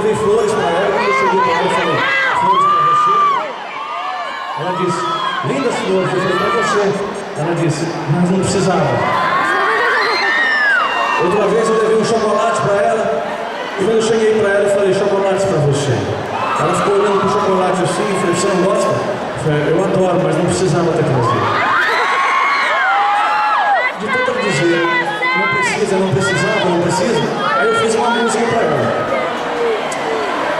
levei flores para ela, quando eu cheguei para ela, eu falei, flores para você? Ela disse, lindas flores, eu falei, para você. Ela disse, mas não precisava. Outra vez eu levei um chocolate para ela, e quando eu cheguei para ela, eu falei, chocolates para você. Ela ficou olhando para o chocolate assim, e falei, você não gosta? Eu falei, eu adoro, mas não precisava ter trazido. De tanto dizer, não precisa, não precisava, não precisa, aí eu fiz uma música para ela,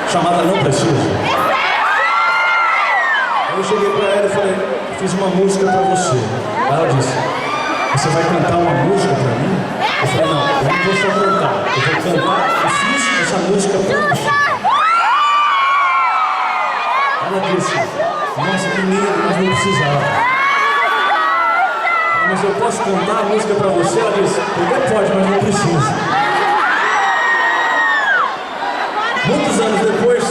chamada Não Precisa. Aí eu cheguei para ela e falei, fiz uma música para você. Ela disse, você vai cantar uma música para mim? Eu falei, não, eu não vou só cantar, eu vou cantar e fiz essa música para você. Ela disse, nossa, que lindo, mas não precisava. Mas eu posso cantar a música para você? Ela disse, até pode, mas não precisa. Muitos anos depois,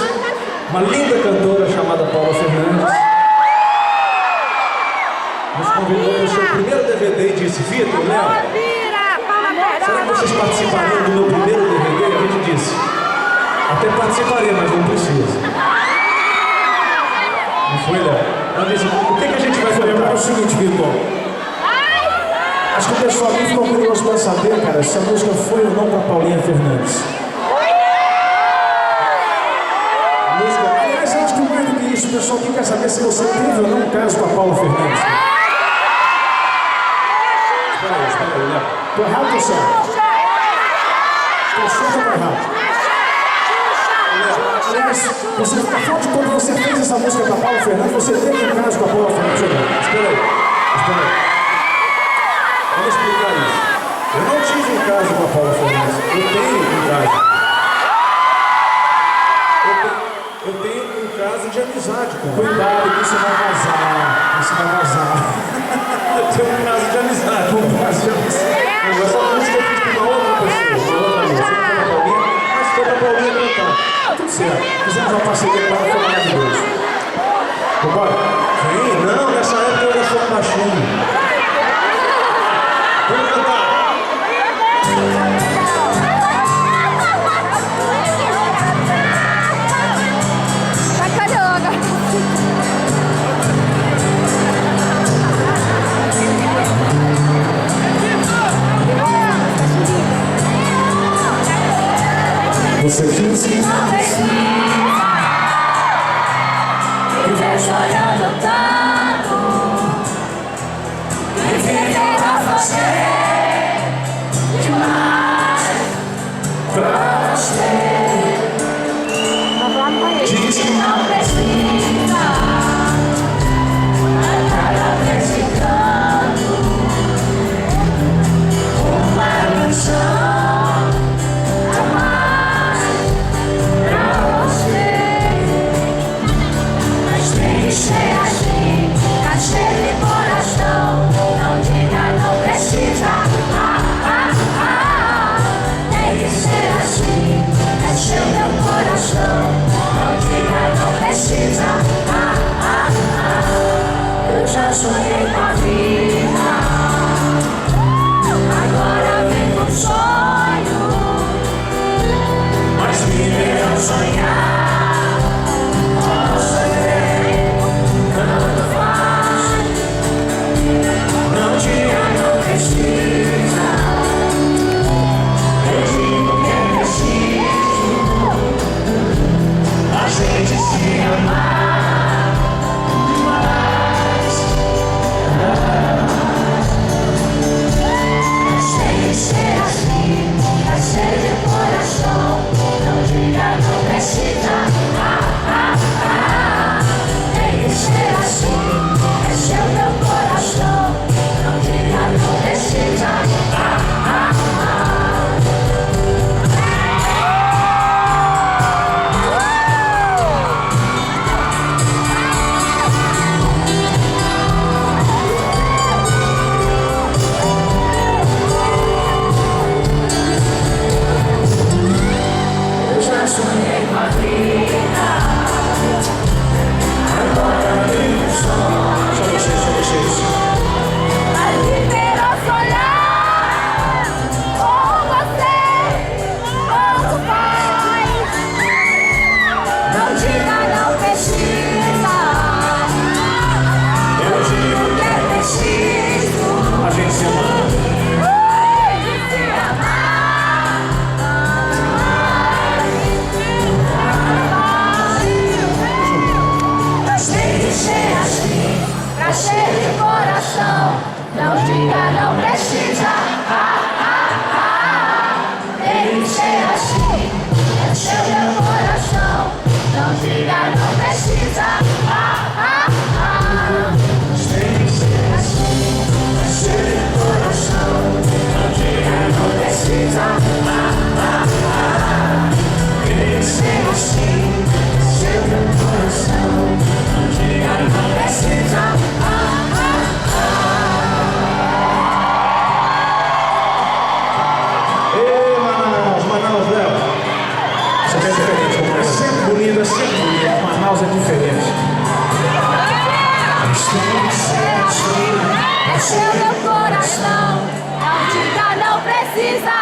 uma linda cantora chamada Paula Fernandes nos convidou para o seu primeiro DVD e disse, Vitor, Léo, será que vocês participariam do meu primeiro DVD? A gente disse, até participaria, mas não precisa. Não foi, Léo? Ela disse, o que a gente vai fazer? É o seguinte, Vitor. Acho que o pessoal aqui ficou curioso para saber, cara, se a música foi ou não para Paulinha Fernandes. A música, aliás, eu acho que mais do que isso, o pessoal aqui quer saber se você teve ou não um caso com a Paula Fernandes. Espera aí, Léo. Tô errado ou certo? Tô certo ou tô errado? Aliás, você, afinal de quando você fez essa música com a Paula Fernandes, você teve um caso com a Paula Fernandes? Espera aí. Vamos explicar isso. Eu não tive um caso com a Paula Fernandes. Eu tenho um caso. Eu tenho um caso de amizade com ela. Cuidado que isso vai vazar. Isso vai vazar. Eu tenho um caso de amizade. Um caso de amizade. Mas essa música eu fiz com uma outra pessoa. Mas foi pra Paulinha cantar. Tudo certo. Fizemos uma parceria com ela, foi maravilhoso. Vambora? Sim, não, nessa época eu era só um baixinho. Vamos cantar! Você disse que não precisa, que vai chorando tanto, e que vai fazer demais pra você. Diz que não precisa, a cada vez que canto uma canção a mais pra você. é diferente. É sempre bonito, é sempre bonito. Manaus é diferente. É seu meu coração, não diga, não precisa